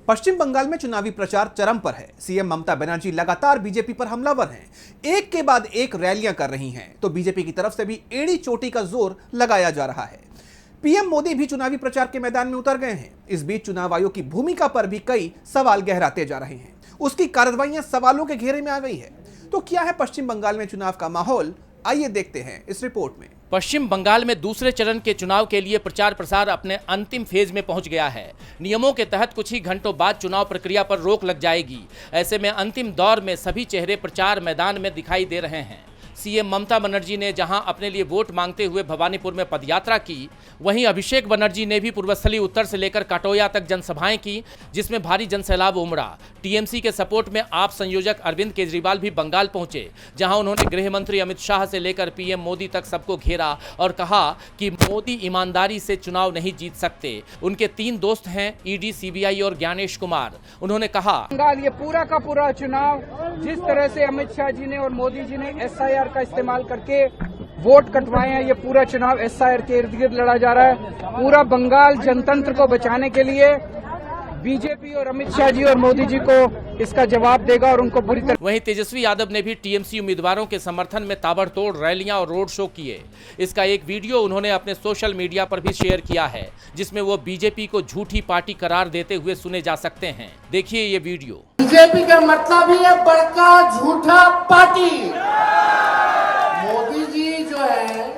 पश्चिम बंगाल में चुनावी प्रचार चरम पर है। सीएम ममता बनर्जी लगातार बीजेपी पर हमलावर हैं। एक के बाद एक रैलियां कर रही हैं, तो बीजेपी की तरफ से भी एड़ी चोटी का जोर लगाया जा रहा है। पीएम मोदी भी चुनावी प्रचार के मैदान में उतर गए हैं। इस बीच चुनाव आयोग की भूमिका पर भी कई सवाल गहराते जा रहे हैं। उसकी कार्रवाइयां सवालों के घेरे में आ गई है। तो क्या है पश्चिम बंगाल में चुनाव का माहौल? आइए देखते हैं इस रिपोर्ट में। पश्चिम बंगाल में दूसरे चरण के चुनाव के लिए प्रचार प्रसार अपने अंतिम फेज में पहुंच गया है। नियमों के तहत कुछ ही घंटों बाद चुनाव प्रक्रिया पर रोक लग जाएगी। ऐसे में अंतिम दौर में सभी चेहरे प्रचार मैदान में दिखाई दे रहे हैं। सीएम ममता बनर्जी ने जहां अपने लिए वोट मांगते हुए भवानीपुर में पदयात्रा की, वहीं अभिषेक बनर्जी ने भी पूर्वस्थली उत्तर से लेकर काटोया तक जनसभाएं की, जिसमें भारी जनसैलाब उमड़ा। टीएमसी के सपोर्ट में आप संयोजक अरविंद केजरीवाल भी बंगाल पहुंचे, जहां उन्होंने गृह मंत्री अमित शाह से लेकर पीएम मोदी तक सबको घेरा और कहा कि मोदी ईमानदारी से चुनाव नहीं जीत सकते। उनके 3 दोस्त हैं, ईडी, सीबीआई और ज्ञानेश कुमार। उन्होंने कहा, बंगाल ये पूरा का पूरा चुनाव जिस तरह से अमित शाह जी ने और मोदी जी ने SIR का इस्तेमाल करके वोट कटवाए हैं, ये पूरा चुनाव SIR के इर्द गिर्द लड़ा जा रहा है। पूरा बंगाल जनतंत्र को बचाने के लिए बीजेपी और अमित शाह जी और मोदी जी को इसका जवाब देगा और उनको बुरी तरह। वहीं तेजस्वी यादव ने भी टीएमसी उम्मीदवारों के समर्थन में ताबड़तोड़ रैलियां और रोड शो किए। इसका एक वीडियो उन्होंने अपने सोशल मीडिया पर भी शेयर किया है, जिसमें वो बीजेपी को झूठी पार्टी करार देते हुए सुने जा सकते हैं। देखिए ये वीडियो। बीजेपी का मतलब ही है बड़का झूठा पार्टी। मोदी जी जो है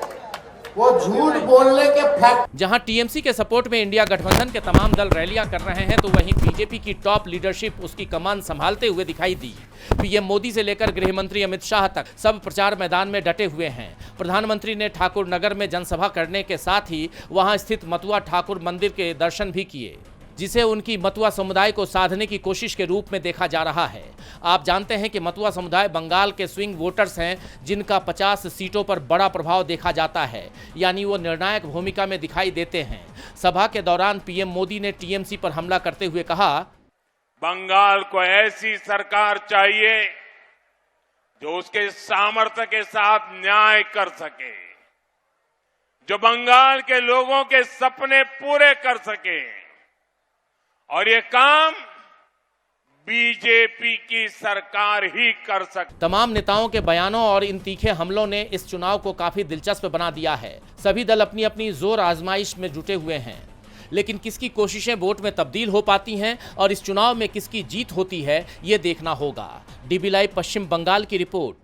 वो झूठ बोलने के फैक्ट। जहां टीएमसी के सपोर्ट में इंडिया गठबंधन के तमाम दल रैलियां कर रहे हैं, तो वहीं बीजेपी की टॉप लीडरशिप उसकी कमान संभालते हुए दिखाई दी। पीएम मोदी से लेकर गृह मंत्री अमित शाह तक सब प्रचार मैदान में डटे हुए हैं। प्रधानमंत्री ने ठाकुर नगर में जनसभा करने के साथ ही वहां स्थित मथुआ ठाकुर मंदिर के दर्शन भी किए, जिसे उनकी मथुआ समुदाय को साधने की कोशिश के रूप में देखा जा रहा है। आप जानते हैं कि मथुआ समुदाय बंगाल के स्विंग वोटर्स हैं, जिनका 50 सीटों पर बड़ा प्रभाव देखा जाता है, यानी वो निर्णायक भूमिका में दिखाई देते हैं। सभा के दौरान पीएम मोदी ने टीएमसी पर हमला करते हुए कहा, बंगाल को ऐसी सरकार चाहिए जो उसके सामर्थ्य के साथ न्याय कर सके, जो बंगाल के लोगों के सपने पूरे कर सके, और ये काम बीजेपी की सरकार ही कर सकती। तमाम नेताओं के बयानों और इन तीखे हमलों ने इस चुनाव को काफी दिलचस्प बना दिया है। सभी दल अपनी अपनी जोर आजमाइश में जुटे हुए हैं, लेकिन किसकी कोशिशें वोट में तब्दील हो पाती हैं और इस चुनाव में किसकी जीत होती है, ये देखना होगा। डीबी लाइव पश्चिम बंगाल की रिपोर्ट।